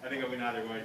I think it'll be neither way.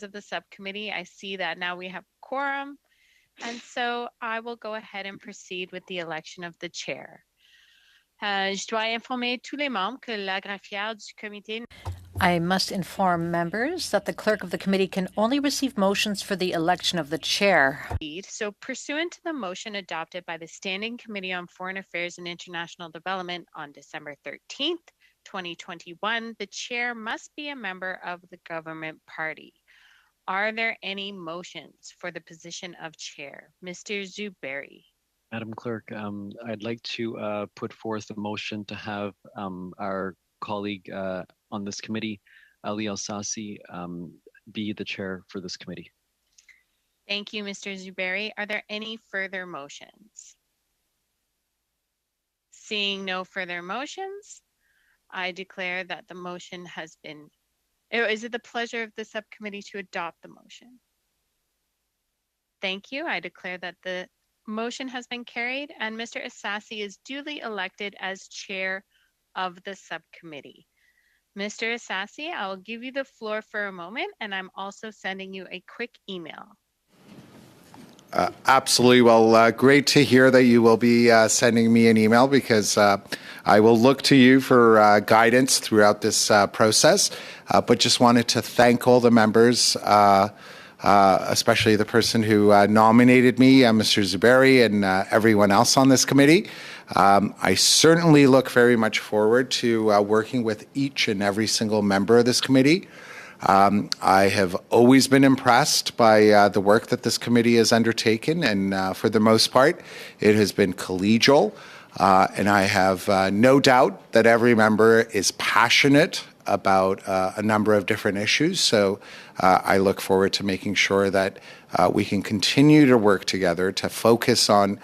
Of the subcommittee. I see that now we have quorum, and so I will go ahead and proceed with the election of the chair. Je dois informer tous les membres que la greffière du comité. I must inform members that the clerk of the committee can only receive motions for the election of the chair. So pursuant to the motion adopted by the Standing Committee on Foreign Affairs and International Development on December 13th, 2021, the chair must be a member of the government party. Are there any motions for the position of chair? Mr. Zuberi. Madam Clerk, I'd like to put forth a motion to have our colleague on this committee, Ali El-Sassi, be the chair for this committee. Thank you, Mr. Zuberi. Are there any further motions? Seeing no further motions, I declare that the motion has been. Is it the pleasure of the subcommittee to adopt the motion? Thank you. I declare that the motion has been carried and Mr. Assassi is duly elected as chair of the subcommittee. Mr. Assassi, I will give you the floor for a moment, and I'm also sending you a quick email. Absolutely. Well, great to hear that you will be sending me an email, because I will look to you for guidance throughout this process. But just wanted to thank all the members, especially the person who nominated me, Mr. Zuberi, and everyone else on this committee. I certainly look very much forward to working with each and every single member of this committee. I have always been impressed by the work that this committee has undertaken, and for the most part, it has been collegial. And I have no doubt that every member is passionate about a number of different issues. So I look forward to making sure that we can continue to work together to focus on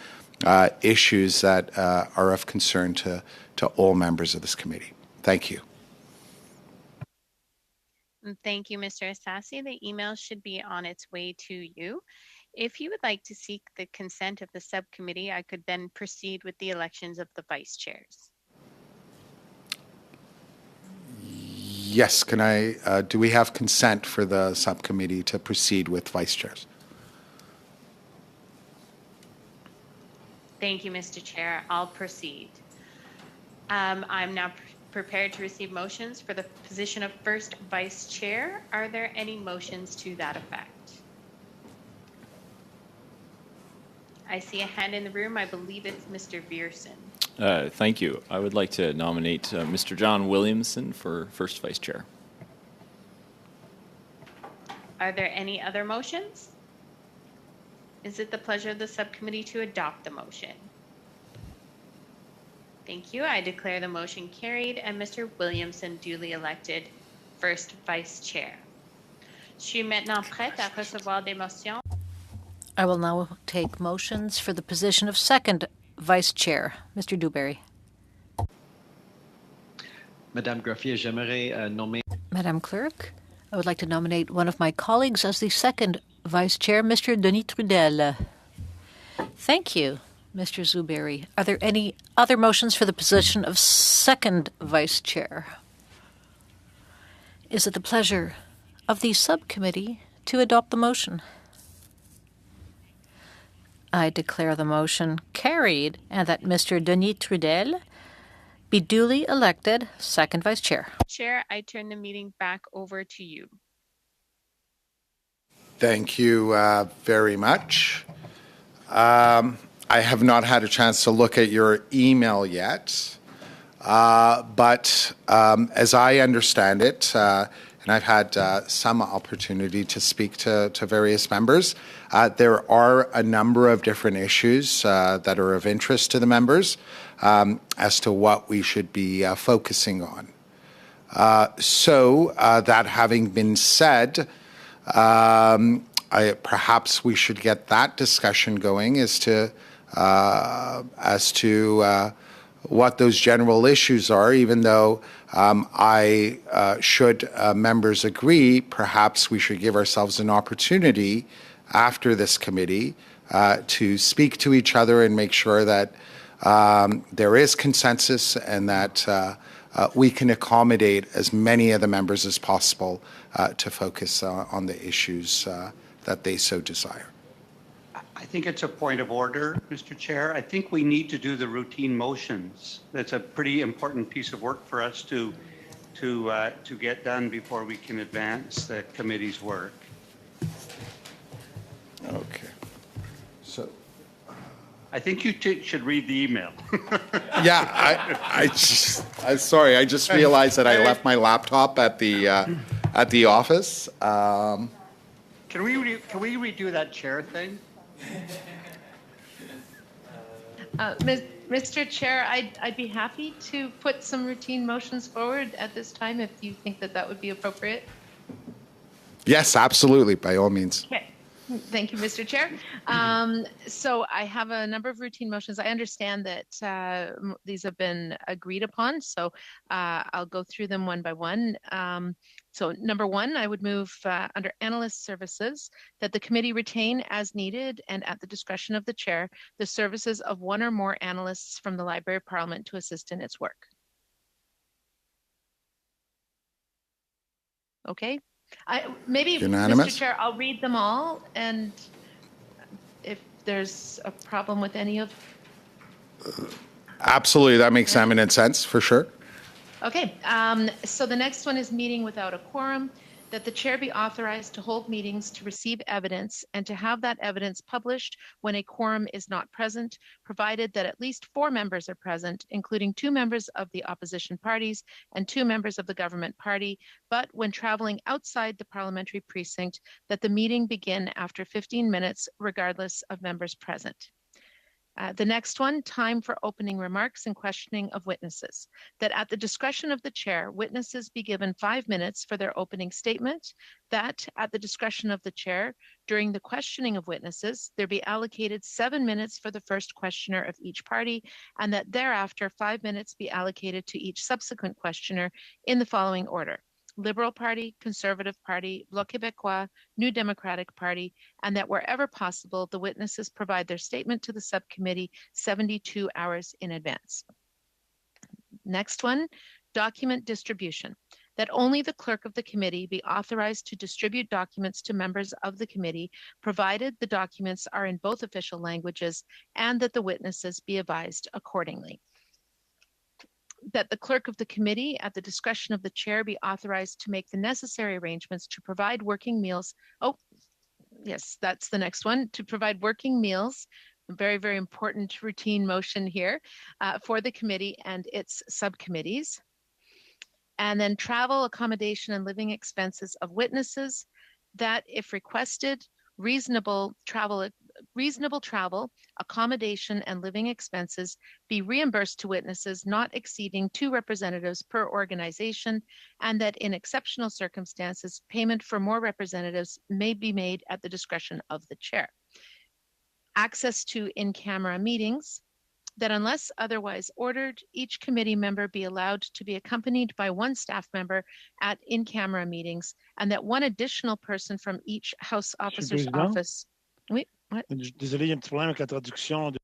issues that are of concern to all members of this committee. Thank you. Thank you, Mr. Assassi. The email should be on its way to you. If you would like to seek the consent of the subcommittee, I could then proceed with the elections of the vice chairs. Yes, can I, do we have consent for the subcommittee to proceed with vice chairs? Thank you, Mr. Chair. I'll proceed. I'm now prepared to receive motions for the position of first vice chair. Are there any motions to that effect? I see a hand in the room. I believe it's Mr. Bierson. Thank you. I would like to nominate Mr. John Williamson for first vice chair. Are there any other motions? Is it the pleasure of the subcommittee to adopt the motion? Thank you. I declare the motion carried and Mr. Williamson duly elected first vice chair. Je suis maintenant prête à recevoir des motions. I will now take motions for the position of second vice chair. Mr. Dewberry. Madame Graffier, j'aimerais nommer Madam Clerk, I would like to nominate one of my colleagues as the second vice chair, Mr. Denis Trudel. Thank you, Mr. Zuberi. Are there any other motions for the position of second vice chair? Is it the pleasure of the subcommittee to adopt the motion? I declare the motion carried and that Mr. Denis Trudel be duly elected second vice chair. Chair, I turn the meeting back over to you. Thank you very much. I have not had a chance to look at your email yet, but as I understand it, and I've had some opportunity to speak to various members, there are a number of different issues that are of interest to the members as to what we should be focusing on. So that having been said, perhaps we should get that discussion going as to what those general issues are, even though should members agree, perhaps we should give ourselves an opportunity after this committee to speak to each other and make sure that there is consensus and that we can accommodate as many of the members as possible to focus on the issues that they so desire. I think it's a point of order, Mr. Chair. I think we need to do the routine motions. That's a pretty important piece of work for us to get done before we can advance the committee's work. Okay. So I think you should read the email. yeah, I'm sorry. I just realized that I left my laptop at the office. Can we redo that chair thing? Mr. Chair, I'd be happy to put some routine motions forward at this time if you think that would be appropriate. Yes, absolutely, by all means. Okay. Thank you, Mr. Chair. So I have a number of routine motions. I understand that these have been agreed upon, so I'll go through them one by one. So number one, I would move under analyst services that the committee retain as needed and at the discretion of the chair the services of one or more analysts from the Library of Parliament to assist in its work. Okay. Maybe, Unanimous? Mr. Chair, I'll read them all, and if there's a problem with any of... Absolutely, that makes eminent sense, for sure. Okay, so the next one is meeting without a quorum, that the chair be authorized to hold meetings to receive evidence and to have that evidence published when a quorum is not present, provided that at least 4 members are present, including 2 members of the opposition parties and 2 members of the government party, but when traveling outside the parliamentary precinct, that the meeting begin after 15 minutes, regardless of members present. The next one, time for opening remarks and questioning of witnesses. That at the discretion of the chair, witnesses be given 5 minutes for their opening statement. That at the discretion of the chair, during the questioning of witnesses, there be allocated 7 minutes for the first questioner of each party, and that thereafter 5 minutes be allocated to each subsequent questioner in the following order: Liberal Party, Conservative Party, Bloc Québécois, New Democratic Party, and that wherever possible, the witnesses provide their statement to the subcommittee 72 hours in advance. Next one, document distribution. That only the clerk of the committee be authorized to distribute documents to members of the committee, provided the documents are in both official languages, and that the witnesses be advised accordingly. That the clerk of the committee, at the discretion of the chair, be authorized to make the necessary arrangements to provide working meals. Oh, yes, that's the next one. To provide working meals very, very important routine motion here for the committee and its subcommittees. And then travel, accommodation, and living expenses of witnesses, that if requested, reasonable travel, accommodation, and living expenses be reimbursed to witnesses not exceeding 2 representatives per organization, and that in exceptional circumstances, payment for more representatives may be made at the discretion of the chair. Access to in-camera meetings, that unless otherwise ordered, each committee member be allowed to be accompanied by 1 staff member at in-camera meetings, and that 1 additional person from each House officer's office. Oui, what? Désolé, il y a un petit problème avec la traduction.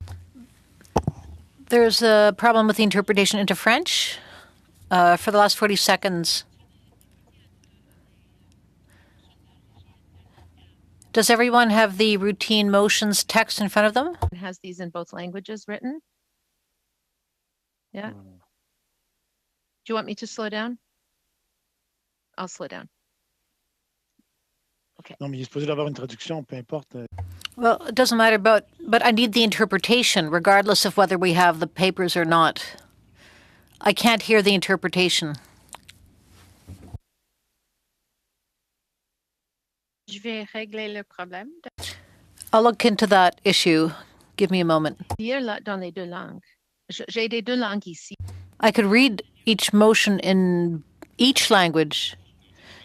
There's a problem with the interpretation into French for the last 40 seconds. Does everyone have the routine motions text in front of them? It has these in both languages written. Yeah. Do you want me to slow down? I'll slow down. Okay. Non, mais il est supposé d'avoir une traduction, peu importe. Well, it doesn't matter, but I need the interpretation, regardless of whether we have the papers or not. I can't hear the interpretation. Je vais régler le problème. I'll look into that issue. Give me a moment. Lire dans les 2 langues. J'ai les 2 langues ici. I could read each motion in each language.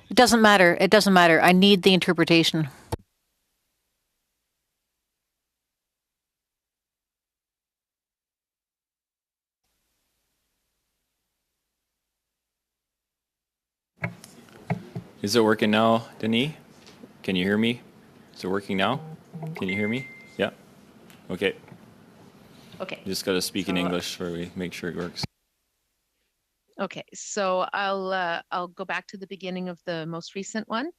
It doesn't matter. It doesn't matter. I need the interpretation. Is it working now, Denis? Can you hear me? Is it working now? Can you hear me? Yeah. Okay. Okay. You just got to speak in English where we make sure it works. Okay, so I'll go back to the beginning of the most recent one,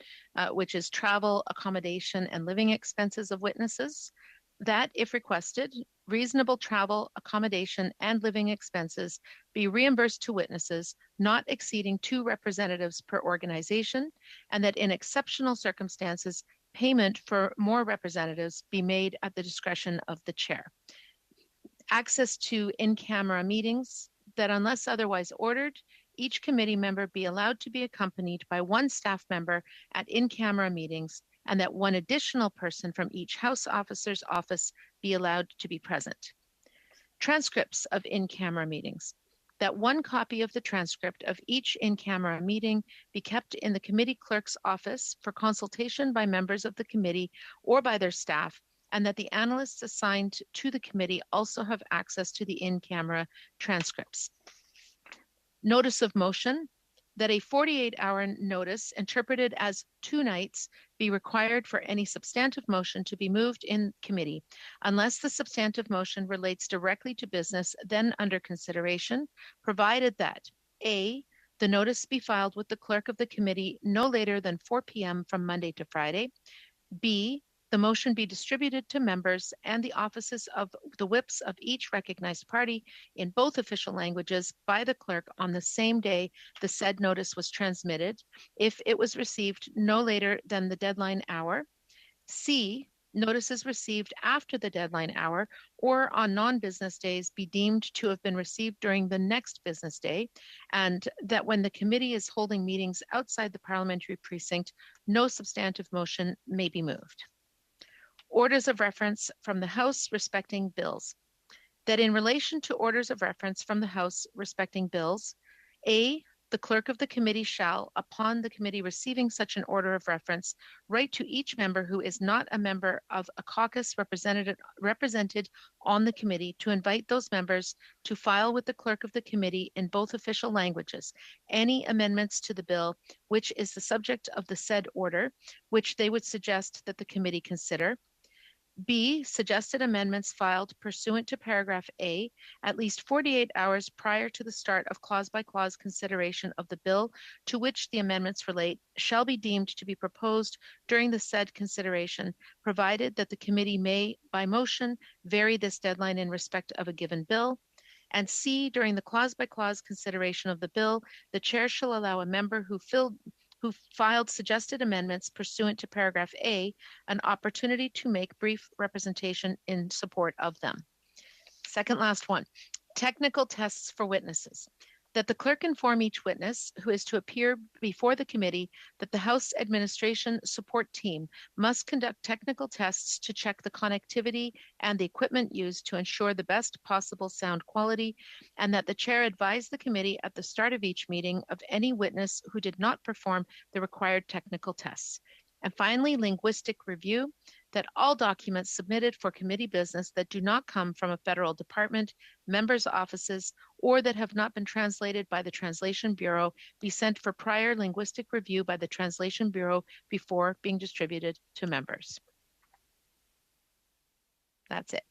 which is travel, accommodation, and living expenses of witnesses. That, if requested, reasonable travel, accommodation, and living expenses be reimbursed to witnesses not exceeding 2 representatives per organization, and that in exceptional circumstances, payment for more representatives be made at the discretion of the chair. Access to in-camera meetings, that unless otherwise ordered, each committee member be allowed to be accompanied by 1 staff member at in-camera meetings, and that 1 additional person from each House officer's office be allowed to be present. Transcripts of in-camera meetings, that 1 copy of the transcript of each in-camera meeting be kept in the committee clerk's office for consultation by members of the committee or by their staff, and that the analysts assigned to the committee also have access to the in-camera transcripts. Notice of motion, that a 48-hour notice interpreted as 2 nights be required for any substantive motion to be moved in committee, unless the substantive motion relates directly to business then under consideration, provided that A, the notice be filed with the clerk of the committee no later than 4 p.m. from Monday to Friday, B, the motion be distributed to members and the offices of the whips of each recognized party in both official languages by the clerk on the same day the said notice was transmitted, if it was received no later than the deadline hour. C, notices received after the deadline hour or on non-business days be deemed to have been received during the next business day, and that when the committee is holding meetings outside the parliamentary precinct, no substantive motion may be moved. Orders of reference from the House respecting bills, that in relation to orders of reference from the House respecting bills, A, the clerk of the committee shall, upon the committee receiving such an order of reference, write to each member who is not a member of a caucus represented on the committee to invite those members to file with the clerk of the committee in both official languages any amendments to the bill which is the subject of the said order, which they would suggest that the committee consider. B, suggested amendments filed pursuant to paragraph A at least 48 hours prior to the start of clause-by-clause consideration of the bill to which the amendments relate shall be deemed to be proposed during the said consideration, provided that the committee may, by motion, vary this deadline in respect of a given bill. And C, during the clause-by-clause consideration of the bill, the chair shall allow a member who who filed suggested amendments pursuant to paragraph A an opportunity to make brief representation in support of them. Second last one, technical tests for witnesses. That the clerk inform each witness who is to appear before the committee that the House Administration Support Team must conduct technical tests to check the connectivity and the equipment used to ensure the best possible sound quality, and that the chair advise the committee at the start of each meeting of any witness who did not perform the required technical tests. And finally, linguistic review, that all documents submitted for committee business that do not come from a federal department, members' offices, or that have not been translated by the Translation Bureau be sent for prior linguistic review by the Translation Bureau before being distributed to members. That's it.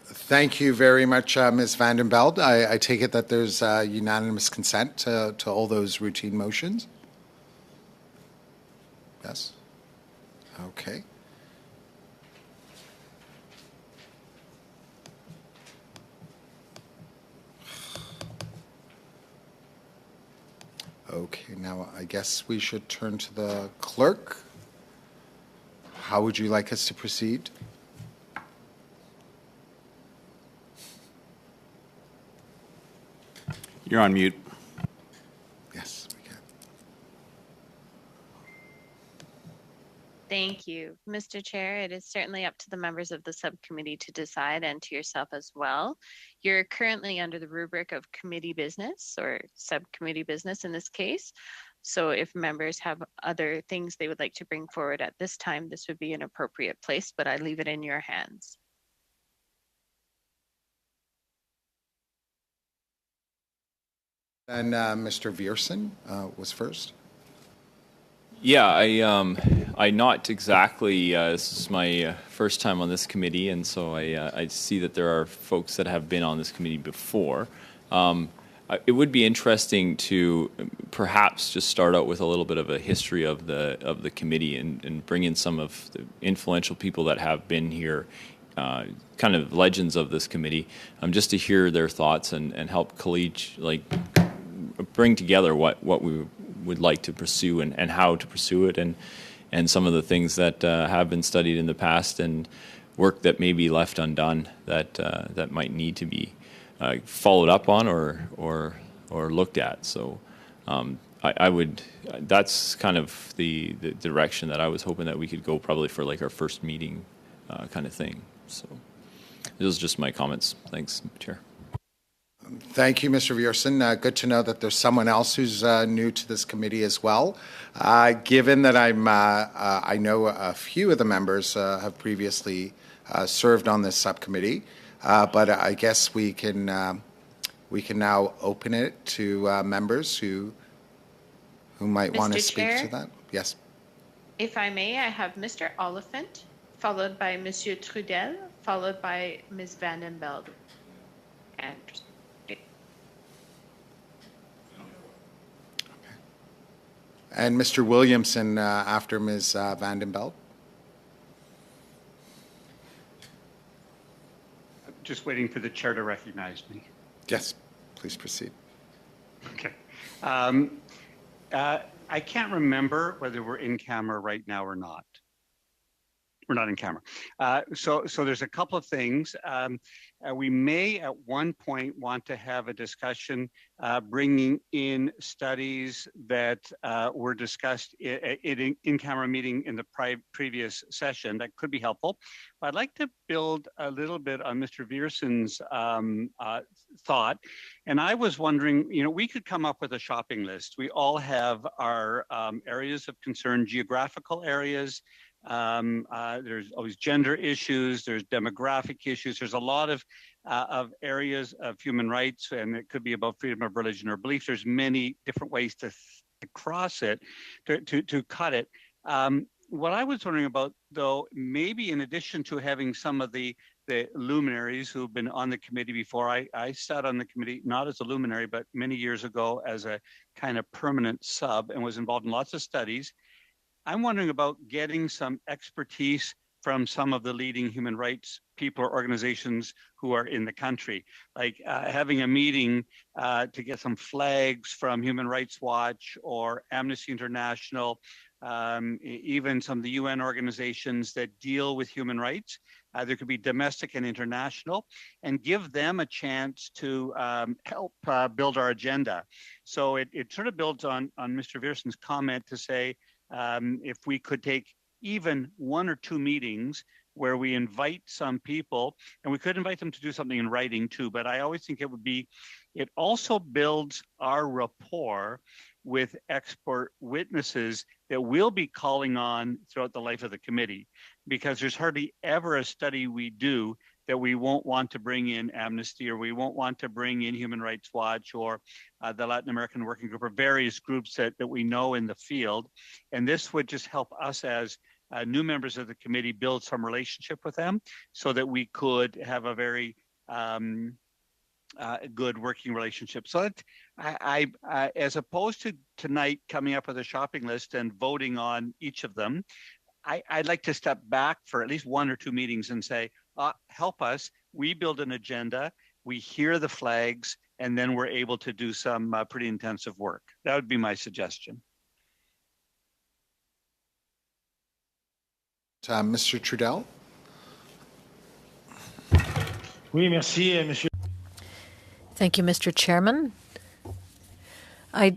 Thank you very much, Ms. Vanden Belde. I take it that there's unanimous consent to all those routine motions? Yes? Okay. Okay, now I guess we should turn to the clerk. How would you like us to proceed? You're on mute. Yes, we can. Thank you, Mr. Chair. It is certainly up to the members of the subcommittee to decide, and to yourself as well. You're currently under the rubric of committee business, or subcommittee business in this case. So if members have other things they would like to bring forward at this time, this would be an appropriate place, but I leave it in your hands. And Mr. Viersen was first. Yeah, I not exactly. This is my first time on this committee, and so I see that there are folks that have been on this committee before. It would be interesting to perhaps just start out with a little bit of a history of the committee and bring in some of the influential people that have been here, kind of legends of this committee, just to hear their thoughts and help bring together what we would like to pursue and how to pursue it, and some of the things that have been studied in the past and work that may be left undone that might need to be followed up on or looked at. So I would. That's kind of the direction that I was hoping that we could go, probably for like our first meeting kind of thing. So those are just my comments. Thanks, Chair. Thank you, Mr. Viersen. Good to know that there's someone else who's new to this committee as well. Given that I know a few of the members have previously served on this subcommittee, but I guess we can now open it to members who might want to speak to that. Yes. If I may, I have Mr. Oliphant, followed by Monsieur Trudel, followed by Ms. Vanden Belde. And Mr. Williamson after Ms. Vanden Belde. I'm just waiting for the chair to recognize me. Yes, please proceed. Okay. I can't remember whether we're in camera right now or not. We're not in camera. So there's a couple of things. We may at one point want to have a discussion bringing in studies that were discussed in camera meeting in the previous session. That could be helpful. But I'd like to build a little bit on Mr. Viersen's thought. And I was wondering, we could come up with a shopping list. We all have our areas of concern, geographical areas. There's always gender issues, there's demographic issues, there's a lot of areas of human rights, and it could be about freedom of religion or belief. There's many different ways to cross it, to cut it. What I was wondering about, though, maybe in addition to having some of the luminaries who've been on the committee before, I sat on the committee, not as a luminary, but many years ago as a kind of permanent sub, and was involved in lots of studies. I'm wondering about getting some expertise from some of the leading human rights people or organizations who are in the country, like having a meeting to get some flags from Human Rights Watch or Amnesty International, even some of the UN organizations that deal with human rights. There could be domestic and international, and give them a chance to help build our agenda. So it sort of builds on Mr. Vierson's comment to say, if we could take even 1 or 2 meetings where we invite some people, and we could invite them to do something in writing too, but I always think it also builds our rapport with expert witnesses that we'll be calling on throughout the life of the committee, because there's hardly ever a study we do that we won't want to bring in Amnesty, or we won't want to bring in Human Rights Watch, or the Latin American Working Group, or various groups that we know in the field. And this would just help us as new members of the committee build some relationship with them, so that we could have a very good working relationship. So that I as opposed to tonight coming up with a shopping list and voting on each of them, I'd like to step back for at least 1 or 2 meetings and say, help us, we build an agenda, we hear the flags, and then we're able to do some pretty intensive work. That would be my suggestion. Mr. Trudell? Oui, merci, Monsieur. Thank you, Mr. Chairman. I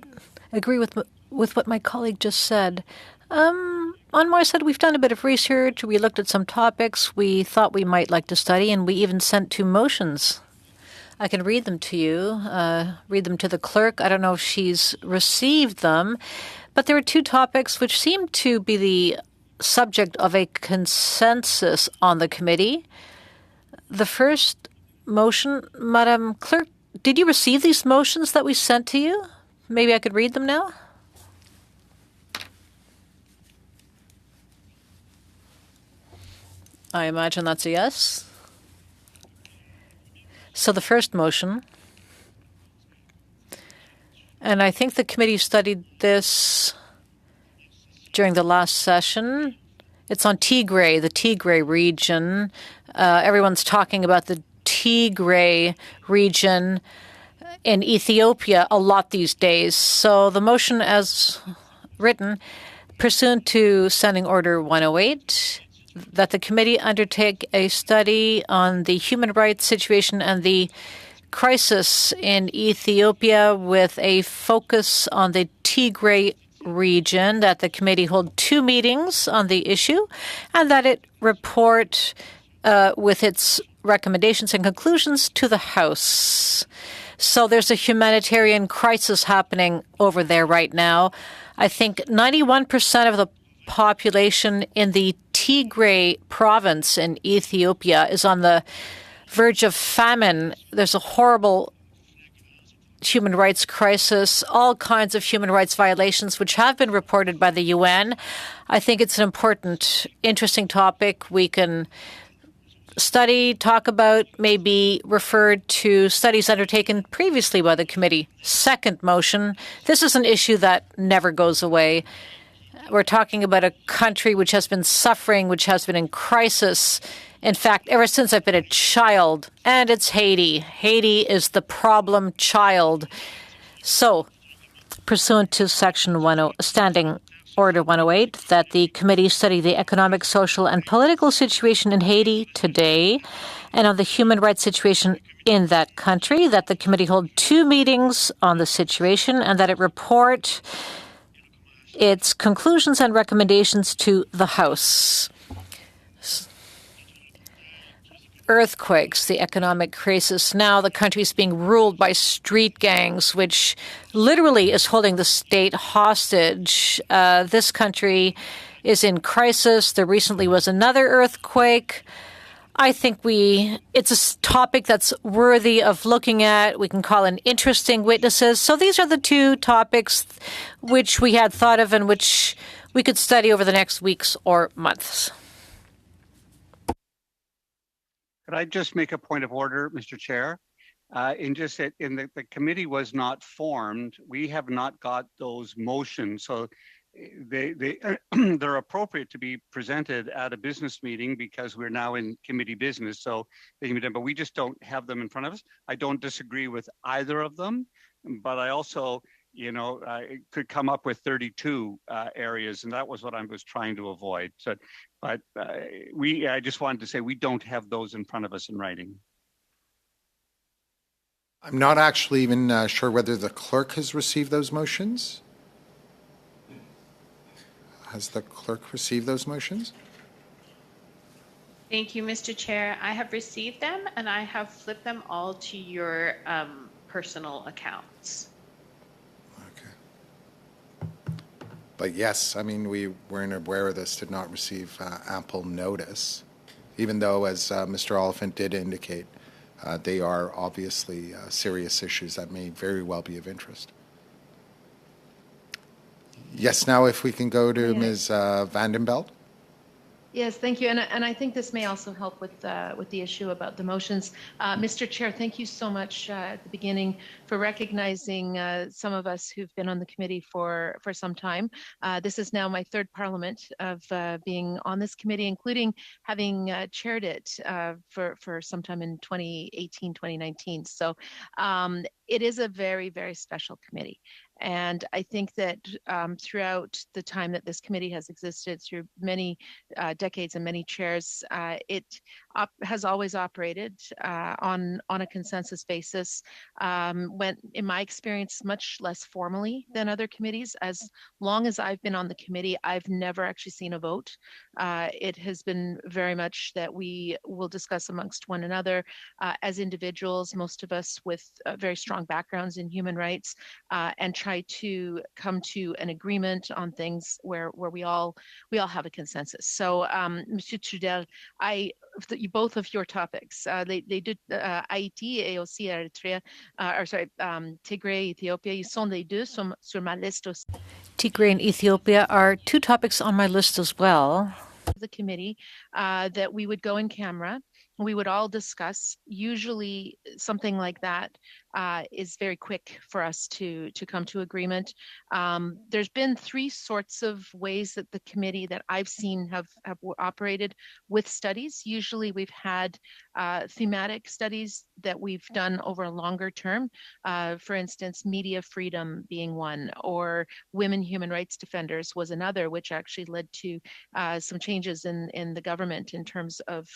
agree with what my colleague just said. On my side, we've done a bit of research. We looked at some topics we thought we might like to study, and we even sent 2 motions. I can read them to you, read them to the clerk. I don't know if she's received them, but there were 2 topics which seem to be the subject of a consensus on the committee. The first motion, Madam Clerk, did you receive these motions that we sent to you? Maybe I could read them now. I imagine that's a yes. So the first motion, and I think the committee studied this during the last session. It's on Tigray, the Tigray region. Everyone's talking about the Tigray region in Ethiopia a lot these days. So the motion as written, pursuant to Standing Order 108, that the committee undertake a study on the human rights situation and the crisis in Ethiopia with a focus on the Tigray region, that the committee hold 2 meetings on the issue, and that it report with its recommendations and conclusions to the House. So there's a humanitarian crisis happening over there right now. I think 91% of the population in the Tigray province in Ethiopia is on the verge of famine. There's a horrible human rights crisis, all kinds of human rights violations, which have been reported by the UN. I think it's an important, interesting topic we can study, talk about, maybe referred to studies undertaken previously by the committee. Second motion, this is an issue that never goes away. We're talking about a country which has been suffering, which has been in crisis. In fact, ever since I've been a child, and it's Haiti. Haiti is the problem child. So, pursuant to Section Standing Order 108, that the committee study the economic, social, and political situation in Haiti today, and on the human rights situation in that country, that the committee hold 2 meetings on the situation, and that it report its conclusions and recommendations to the House. Earthquakes, the economic crisis. Now the country is being ruled by street gangs, which literally is holding the state hostage. This country is in crisis. There recently was another earthquake. I think it's a topic that's worthy of looking at. We can call in interesting witnesses. So these are the 2 topics which we had thought of and which we could study over the next weeks or months. Could I just make a point of order, Mr. Chair? The committee was not formed. We have not got those motions. So they're appropriate to be presented at a business meeting because we're now in committee business. So they can be done, but we just don't have them in front of us. I don't disagree with either of them, but I also, could come up with 32 areas, and that was what I was trying to avoid. So, but I just wanted to say we don't have those in front of us in writing. I'm not actually even sure whether the clerk has received those motions. Has the clerk received those motions? Thank you, Mr. Chair. I have received them and I have flipped them all to your personal accounts. Okay. But yes, I mean, we weren't aware of this, did not receive ample notice, even though, as Mr. Oliphant did indicate, they are obviously serious issues that may very well be of interest. Yes, now if we can go to Ms. Vandenbelt. Yes, thank you. And I think this may also help with the issue about the motions. Mr. Chair, thank you so much at the beginning for recognizing some of us who've been on the committee for some time. This is now my third parliament of being on this committee, including having chaired it for some time in 2018, 2019. So it is a very, very special committee. And I think that throughout the time that this committee has existed, through many decades and many chairs, it has always operated on a consensus basis. Went, in my experience, much less formally than other committees. As long as I've been on the committee, I've never actually seen a vote. It has been very much that we will discuss amongst one another as individuals, most of us with very strong backgrounds in human rights, and try to come to an agreement on things where we all have a consensus. So, Monsieur Trudel, both of your topics, they did Haïti et aussi Eritrea, Tigray, Ethiopia, ils sont les deux sur ma liste aussi. Tigray and Ethiopia are two topics on my list as well. The committee that we would go in camera. We would all discuss. Usually something like that is very quick for us to come to agreement. There's been three sorts of ways that the committee that I've seen have operated with studies. Usually we've had thematic studies that we've done over a longer term. For instance, media freedom being one, or women human rights defenders was another, which actually led to some changes in the government in terms of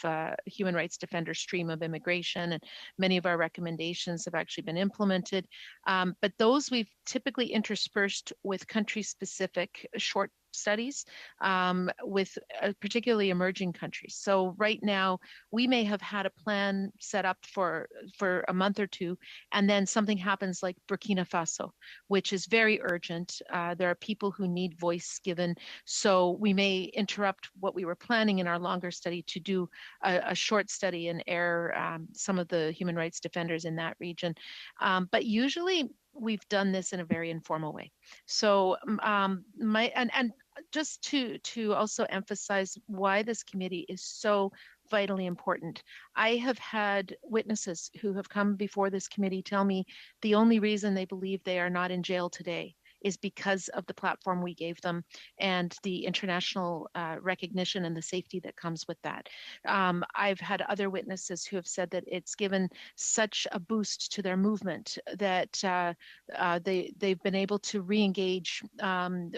human rights defender stream of immigration, and many of our recommendations have actually been implemented. But those we've typically interspersed with country-specific short studies with particularly emerging countries. So right now, we may have had a plan set up for a month or two, and then something happens like Burkina Faso, which is very urgent. There are people who need voice given. So we may interrupt what we were planning in our longer study to do a short study and air some of the human rights defenders in that region. But usually we've done this in a very informal way. So and just to also emphasize why this committee is so vitally important. I have had witnesses who have come before this committee tell me the only reason they believe they are not in jail today is because of the platform we gave them and the international recognition and the safety that comes with that. I've had other witnesses who have said that it's given such a boost to their movement that they've been able to re-engage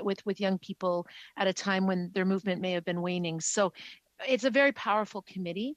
with young people at a time when their movement may have been waning. So it's a very powerful committee.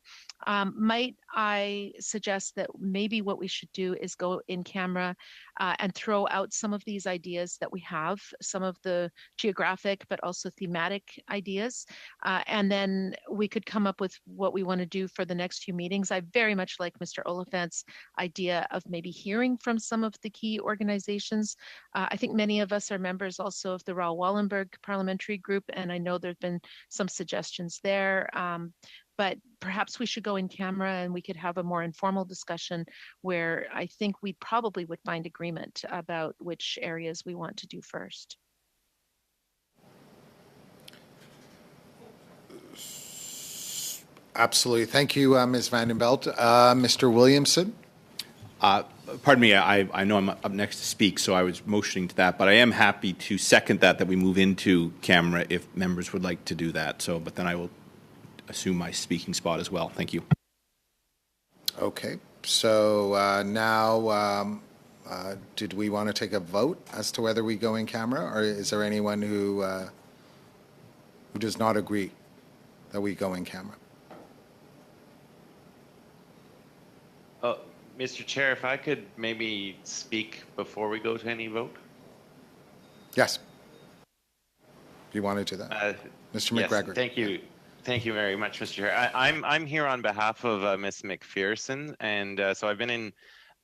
Might I suggest that maybe what we should do is go in camera and throw out some of these ideas that we have, some of the geographic but also thematic ideas, and then we could come up with what we want to do for the next few meetings. I very much like Mr. Oliphant's idea of maybe hearing from some of the key organizations. I think many of us are members also of the Raoul Wallenberg Parliamentary Group, and I know there's been some suggestions there. But perhaps we should go in camera and we could have a more informal discussion where I think we probably would find agreement about which areas we want to do first. Absolutely. Thank you, Ms. Vandenbelt. Mr. Williamson? pardon me, I know I'm up next to speak, so I was motioning to that, but I am happy to second that we move into camera if members would like to do that. So, but then I will assume my speaking spot as well. Thank you. Okay. So now, did we want to take a vote as to whether we go in camera, or is there anyone who does not agree that we go in camera? Mr. Chair, if I could maybe speak before we go to any vote? Yes. You want to do that? Mr. McGregor. Yes, thank you. Thank you very much, Mr. Chair. I'm here on behalf of Ms. McPherson, and so I've been in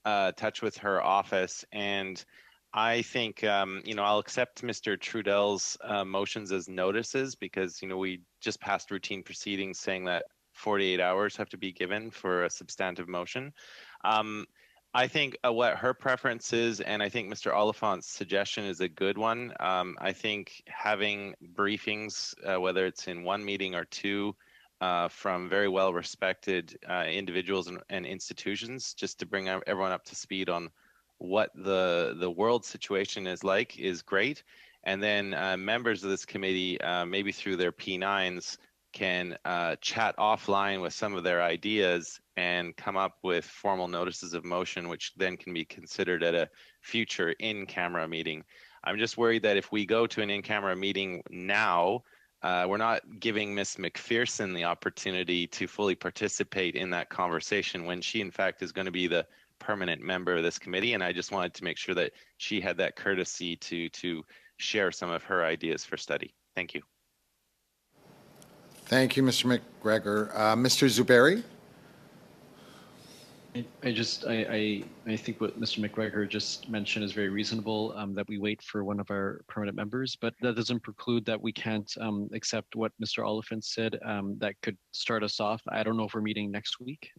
touch with her office, and I think, I'll accept Mr. Trudell's motions as notices because, we just passed routine proceedings saying that 48 hours have to be given for a substantive motion. I think what her preference is, and I think Mr. Oliphant's suggestion is a good one. I think having briefings, whether it's in one meeting or two, from very well-respected individuals and institutions, just to bring everyone up to speed on what the world situation is like, is great. And then members of this committee, maybe through their P9s, can chat offline with some of their ideas and come up with formal notices of motion, which then can be considered at a future in-camera meeting. I'm just worried that if we go to an in-camera meeting now, we're not giving Ms. McPherson the opportunity to fully participate in that conversation when she, in fact, is going to be the permanent member of this committee. And I just wanted to make sure that she had that courtesy to share some of her ideas for study. Thank you. Thank you, Mr. McGregor. Mr. Zuberi? I think what Mr. McGregor just mentioned is very reasonable, that we wait for one of our permanent members, but that doesn't preclude that we can't accept what Mr. Oliphant said. That could start us off. I don't know if we're meeting next week,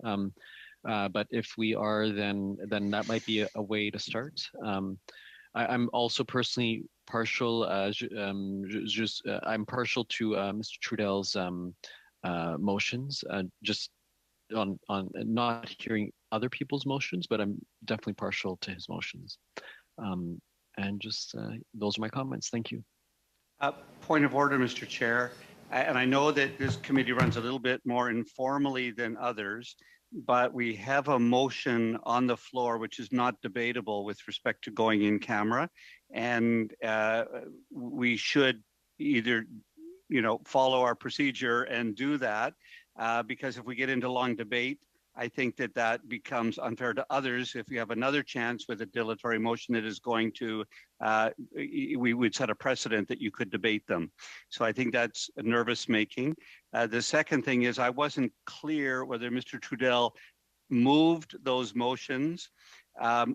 but if we are, then that might be a way to start. I'm also personally partial. I'm partial to Mr. Trudell's motions, just on not hearing other people's motions, but I'm definitely partial to his motions. And just those are my comments. Thank you. Point of order, Mr. Chair. And I know that this committee runs a little bit more informally than others, but we have a motion on the floor which is not debatable with respect to going in camera, and we should either follow our procedure and do that, because if we get into long debate, I think that becomes unfair to others. If you have another chance with a dilatory motion that is going to, we would set a precedent that you could debate them. So I think that's nervous making. The second thing is I wasn't clear whether Mr. Trudell moved those motions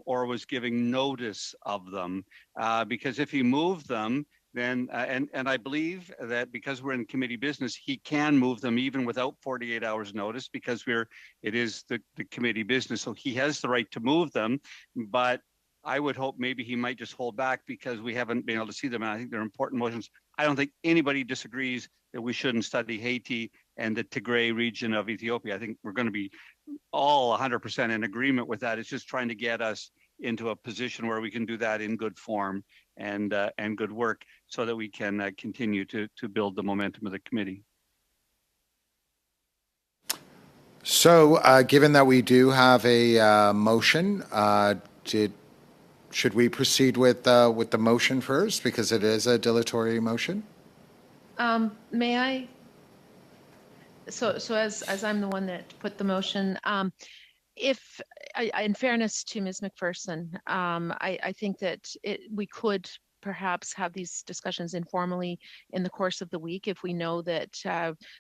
or was giving notice of them, because if he moved them, then and I believe that because we're in committee business, he can move them even without 48 hours notice, because it is the committee business. So he has the right to move them, but I would hope maybe he might just hold back because we haven't been able to see them. And I think they're important motions. I don't think anybody disagrees that we shouldn't study Haiti and the Tigray region of Ethiopia. I think we're going to be all 100% in agreement with that. It's just trying to get us into a position where we can do that in good form and good work, so that we can continue to build the momentum of the committee. So, given that we do have a motion, should we proceed with the motion first, because it is a dilatory motion? May I? So as I'm the one that put the motion, if in fairness to Ms. McPherson, I think that we could perhaps have these discussions informally in the course of the week if we know that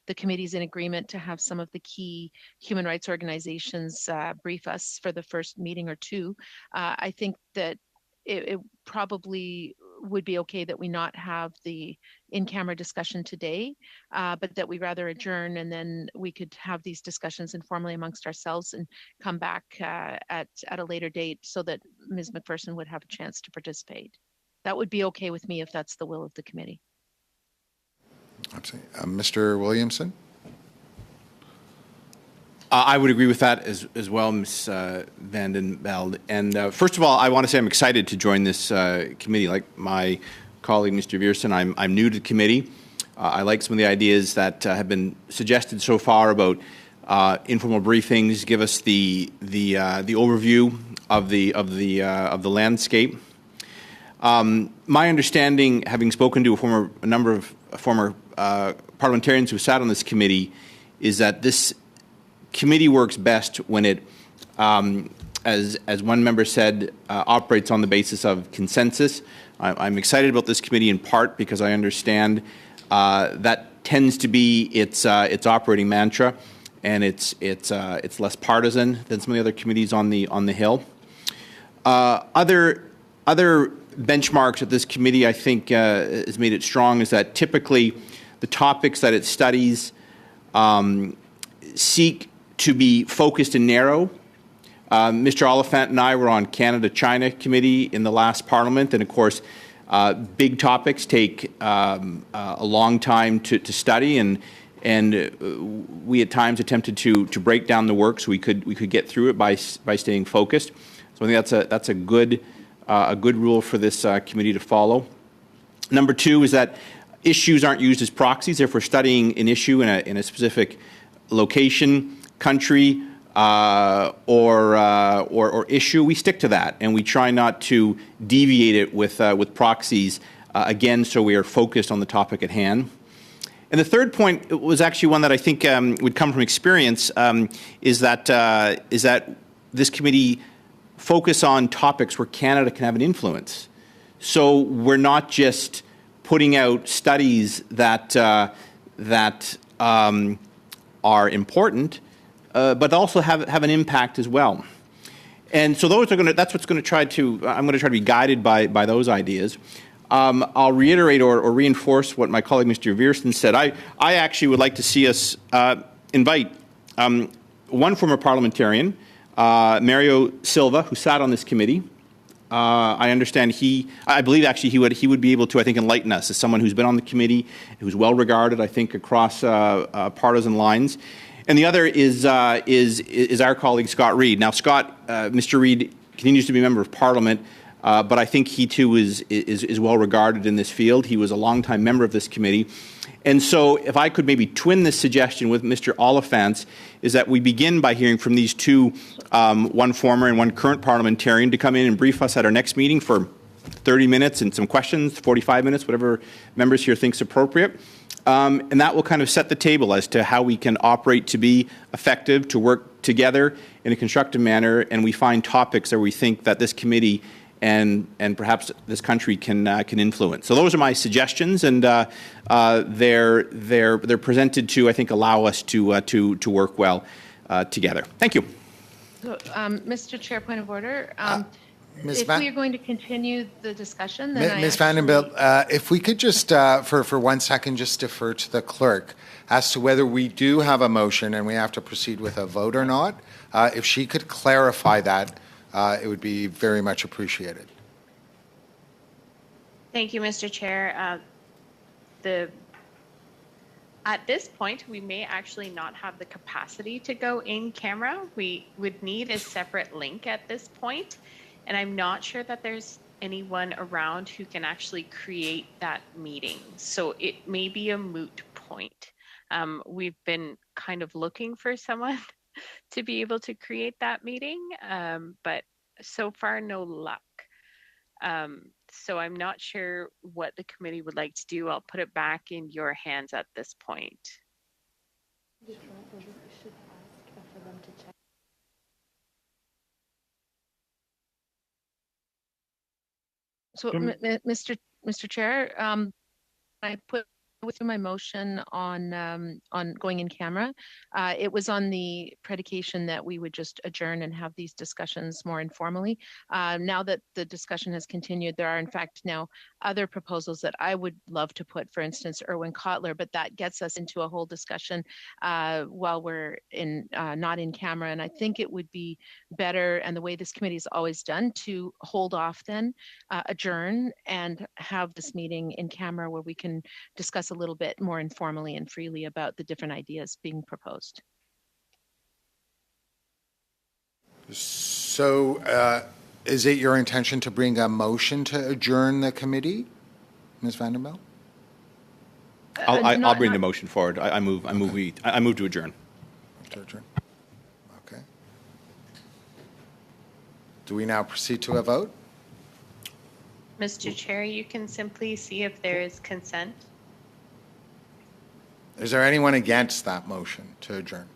the committee's in agreement to have some of the key human rights organizations brief us for the first meeting or two. I think that it probably would be okay that we not have the in-camera discussion today, but that we rather adjourn, and then we could have these discussions informally amongst ourselves and come back at a later date so that Ms. McPherson would have a chance to participate. That would be okay with me if that's the will of the committee. Absolutely. Mr. Williamson? I would agree with that as well, Ms. Van den Velde. And first of all, I want to say I'm excited to join this committee. Like my colleague, Mr. Viersen, I'm new to the committee. I like some of the ideas that have been suggested so far about informal briefings, give us the overview of the landscape. My understanding, having spoken to a number of former parliamentarians who sat on this committee, is that this committee works best when it, as one member said, operates on the basis of consensus. I'm excited about this committee in part because I understand that tends to be its operating mantra, and it's less partisan than some of the other committees on the Hill. Other benchmarks that this committee, I think, has made it strong is that typically the topics that it studies seek to be focused and narrow. Mr. Oliphant and I were on Canada-China committee in the last Parliament, and of course, big topics take a long time to study, and we at times attempted to break down the work so we could get through it by staying focused. So I think that's a good rule for this committee to follow. Number two is that issues aren't used as proxies. If we're studying an issue in a specific location, country, or issue, we stick to that, and we try not to deviate it with proxies. Again, so we are focused on the topic at hand. And the third point was actually one that I think would come from experience, is that this committee focus on topics where Canada can have an influence. So we're not just putting out studies that are important, but also have an impact as well. And so that's what's going to try to. I'm going to try to be guided by those ideas. I'll reiterate or reinforce what my colleague Mr. Viersen said. I actually would like to see us invite one former parliamentarian, Mario Silva, who sat on this committee. I understand I believe actually he would be able to, I think, enlighten us as someone who's been on the committee, who's well regarded, I think, across partisan lines. And the other is our colleague Scott Reid. Now, Mr. Reid continues to be a member of Parliament, but I think he too is well regarded in this field. He was a longtime member of this committee. And so if I could maybe twin this suggestion with Mr. Oliphant's, is that we begin by hearing from these two, one former and one current parliamentarian, to come in and brief us at our next meeting for 30 minutes and some questions, 45 minutes, whatever members here thinks appropriate. And that will kind of set the table as to how we can operate to be effective, to work together in a constructive manner, and we find topics that we think that this committee and perhaps this country can influence. So those are my suggestions, and they're presented to, I think, allow us to work well together. Thank you. So, Mr. Chair, point of order. If we are going to continue the discussion, then Ms. Van den Velde, if we could just, for 1 second, just defer to the clerk as to whether we do have a motion and we have to proceed with a vote or not. If she could clarify that, it would be very much appreciated. Thank you, Mr. Chair. At this point, we may actually not have the capacity to go in camera. We would need a separate link at this point. And I'm not sure that there's anyone around who can actually create that meeting. So it may be a moot point. We've been kind of looking for someone to be able to create that meeting, but so far no luck. So I'm not sure what the committee would like to do. I'll put it back in your hands at this point. So, Mr. Chair, I put with my motion on going in camera. It was on the predication that we would just adjourn and have these discussions more informally. Now that the discussion has continued, there are in fact now other proposals that I would love to put, for instance, Erwin Kotler, but that gets us into a whole discussion while we're not in camera. And I think it would be better, and the way this committee is always done, to hold off then, adjourn, and have this meeting in camera where we can discuss a little bit more informally and freely about the different ideas being proposed. So is it your intention to bring a motion to adjourn the committee, Ms. Vandenbeld? I'll bring the motion forward. I move to adjourn. To adjourn. Okay. Do we now proceed to a vote? Mr. Chair, you can simply see if there is consent. Is there anyone against that motion to adjourn?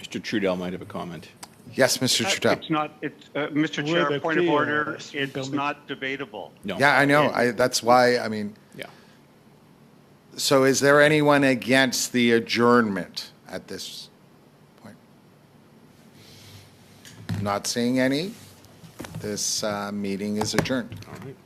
Mr. Trudell might have a comment. Yes, Mr. Trudell. It's not, Mr. Chair, point of order, it's not debatable. No. Yeah, I know. That's why, I mean. Yeah. So is there anyone against the adjournment at this point? Not seeing any. This meeting is adjourned. All right.